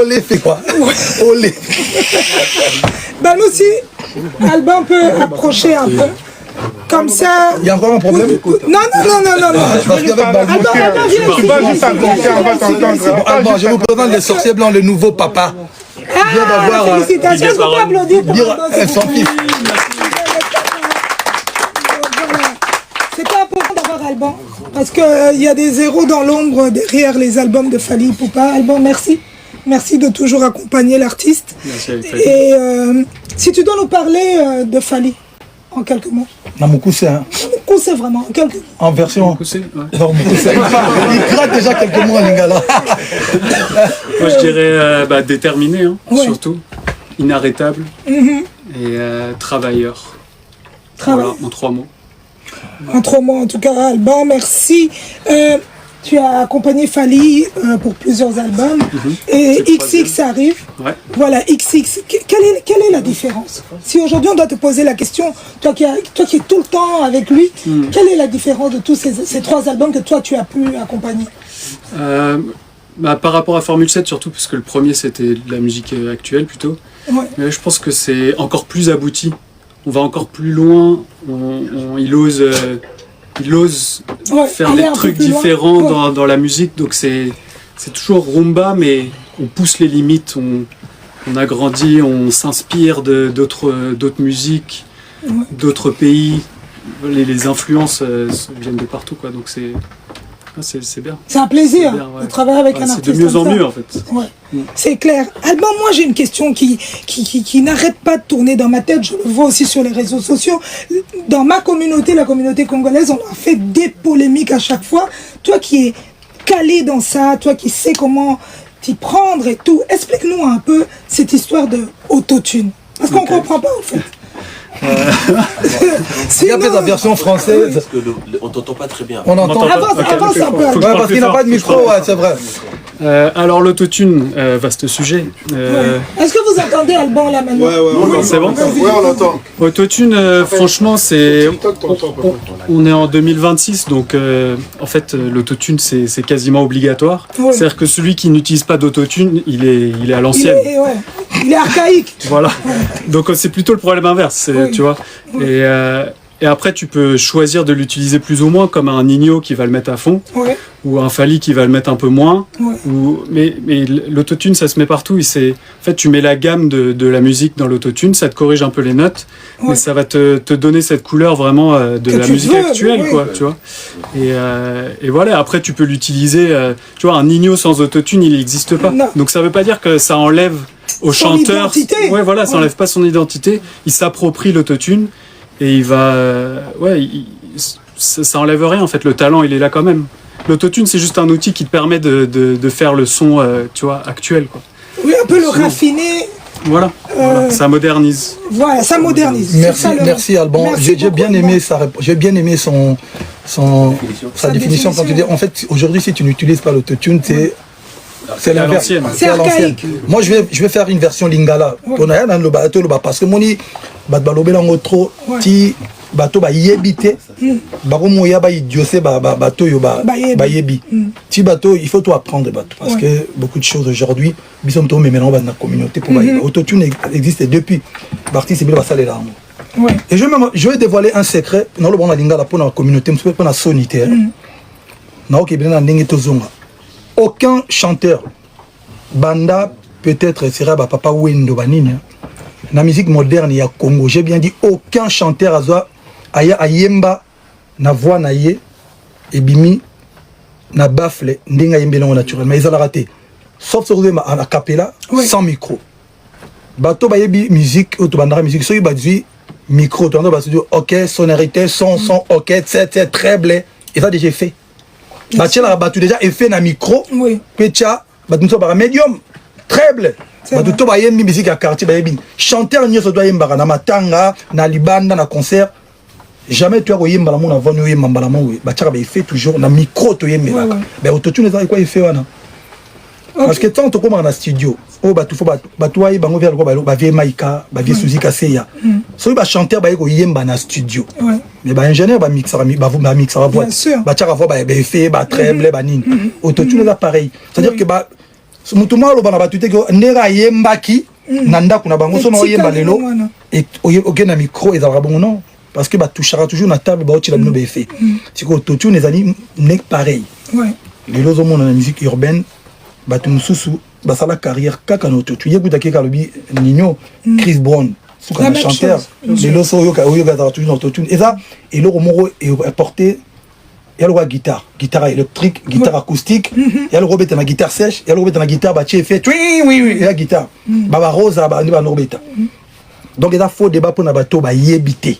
Olé fait quoi? Olé. Ben aussi, Alban peut approcher un peu. Comme ça. Il y a encore un problème? Non. Parce qu'avec Alban, je vous présente les sorciers blancs, le nouveau papa. Félicitations, est-ce qu'on peut applaudir pour son fils? C'est pas important d'avoir Alban, parce qu'il y a des héros dans l'ombre derrière les albums de Fally Ipupa. Alban, merci. Merci de toujours accompagner l'artiste. Et si tu dois nous parler de Fally, en quelques mots. Namoukoussé, hein. Namoukoussé, vraiment, en quelques mots. En version. Namoukoussé, ouais. Non, il gratte déjà quelques mots en lingala. Moi, je dirais déterminé, hein, surtout. Inarrêtable. Et travailleur. Voilà, en 3 mots. En 3 mots, en tout cas, Alban, merci. Tu as accompagné Fally pour plusieurs albums. Et XX arrive. Ouais. Voilà, XX. Quelle est la différence? Si aujourd'hui on doit te poser la question, toi qui es tout le temps avec lui, quelle est la différence de tous ces 3 albums que toi tu as pu accompagner? Par rapport à Formule 7 surtout, parce que le premier c'était de la musique actuelle plutôt. Ouais. Mais je pense que c'est encore plus abouti. On va encore plus loin. Il ose faire des trucs différents dans la musique, donc c'est toujours rumba, mais on pousse les limites, on agrandit, on s'inspire d'autres musiques, d'autres pays, les influences viennent de partout, quoi, donc c'est bien. C'est un plaisir de travailler avec un artiste. C'est de mieux en mieux en fait. Ouais. C'est clair. Alban, moi j'ai une question qui n'arrête pas de tourner dans ma tête, je le vois aussi sur les réseaux sociaux. Dans ma communauté, la communauté congolaise, on a fait des polémiques à chaque fois. Toi qui es calé dans ça, toi qui sais comment t'y prendre et tout, explique-nous un peu cette histoire de autotune. Parce qu'on ne comprend pas en fait. Il y a la version française. Parce que on t'entend pas très bien. On entend. Avance un peu. Parce qu'il n'a pas de micro, c'est vrai. Alors l'autotune, vaste sujet. Est-ce que vous entendez Alban là maintenant? Ouais, c'est bon. Ouais, on l'entend. Autotune, franchement, c'est. On est en 2026, donc en fait, l'autotune c'est quasiment obligatoire. Ouais. C'est-à-dire que celui qui n'utilise pas d'autotune, il est à l'ancienne. Il est archaïque. Voilà. Donc c'est plutôt le problème inverse, tu vois. Et après, tu peux choisir de l'utiliser plus ou moins, comme un Nino qui va le mettre à fond, ou un Fally qui va le mettre un peu moins. Mais l'autotune, ça se met partout. En fait, tu mets la gamme de la musique dans l'autotune, ça te corrige un peu les notes, mais ça va te donner cette couleur vraiment de la musique actuelle, quoi, tu vois. Et voilà, après, tu peux l'utiliser. Tu vois, un Nino sans autotune, il n'existe pas. Non. Donc ça ne veut pas dire que ça enlève au chanteur. Ouais, voilà, ça n'enlève pas son identité. Il s'approprie l'autotune. Et il va... ça enlève rien en fait, le talent il est là quand même. L'autotune c'est juste un outil qui te permet de faire le son tu vois, actuel, quoi. Oui, un peu le raffiner. Voilà, ça modernise. Voilà, ça modernise. Merci Alban. J'ai bien aimé sa définition quand tu dis, en fait, aujourd'hui si tu n'utilises pas l'autotune, c'est l'inverse. C'est archaïque. Moi, je vais faire une version lingala. Parce que moni balobela trop ti bato ba yebite bako moya ba idiose bato yo ba yebi ti bato il faut tout apprendre bato parce que beaucoup de choses aujourd'hui bisom to memela dans la communauté pour autotune existe depuis parti c'est bien ça les larmes. Et je vais dévoiler un secret dans le bon lingala pour la communauté pour la sonité. Na ok bien ndenge tozonga. Aucun chanteur, banda peut-être sera papa Wendo Banini, la musique moderne il y a Congo, j'ai bien dit aucun chanteur aya ayemba na voix na ye et bimi na bafle ndinga yembela naturellement mais ils ont raté sauf sur a cappella sans micro. Bato ba yebi musique ou to bandara musique so ba dit micro to ba dit OK sonorité son OK c'est très blé et ça déjà fait. Tu as déjà effet na micro, tu as médium, treble, tu as une musique à quartier, chanteur n'y doit y avoir na matanga, na libanda, na concert. Jamais tu as eu un avant tu fait toujours na micro tu y mais autotune est quoi effet parce que tant que comme dans studio, tu faut y bango vers le vie maika, vie Suzy Kaseya. So ba chanteur ba ko yemba na studio. Mais ba ingénieur ba mixer ba mixer voix. Ba tchara voix ba effet ba treble ba nini. Autotune est pareil. C'est-à-dire que Mutuma lo bana batute ko ndera yembaki nanda kuna bango so no yemba lelo et OK na micro et za bon non parce que ba touchera toujours na table ba oti la bino be fait. C'est que autotune les amis n'est pareil. Ouais. Lelo zo mona na musique urbaine batu mususu basala carrière kaka na autotune yekuta ke kalobi Nino Chris Brown suka na chanteur lelo so yo ga toujours na autotune et ça et le moro est apporté. Il y a le guitare électrique, guitare acoustique, il y a le robet na guitare sèche, il y a le robet na guitare baché fait oui la guitare. Baba rosa ba ba robeta. Donc il y a faux débat pour na bato ba yebité.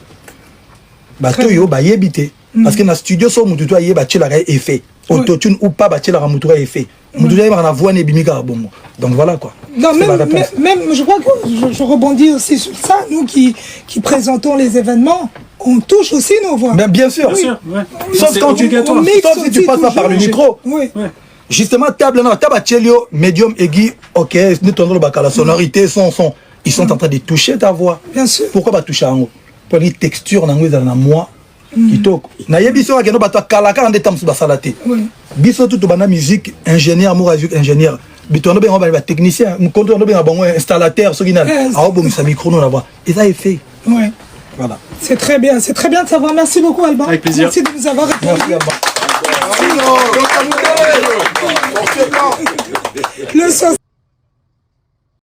Bato yo ba yebité parce que na studio so mutu to yeba la effet. Autotune ou pas baché la mutu effet. Mutu ya na voix ne bimika bongo. Donc voilà quoi. Non, même je crois que je rebondis aussi sur ça, nous qui présentons les événements. On touche aussi nos voix. Mais bien sûr. Ouais. Sauf quand tu passes pas par le micro. Oui. Ouais. Justement, table médium, aigu, ok, nous la sonorité, son. Ils sont en train de toucher ta voix. Bien sûr. Pourquoi pas toucher en haut? Pour les textures, dans moi, qui toque. Na yebiso akeno bato kalaka ande tam basalate. Oui. Biso tout bana musique, ingénieur, amour ingénieur. Bitono ben ba technicien, on compte ben bon installateur, ce qui n'a. Ah bon, ça micro non la voix. Et ça est fait. Ouais. Voilà. C'est très bien de savoir. Merci beaucoup Alban. Avec plaisir. Merci de nous avoir répondu. Merci Alban. Le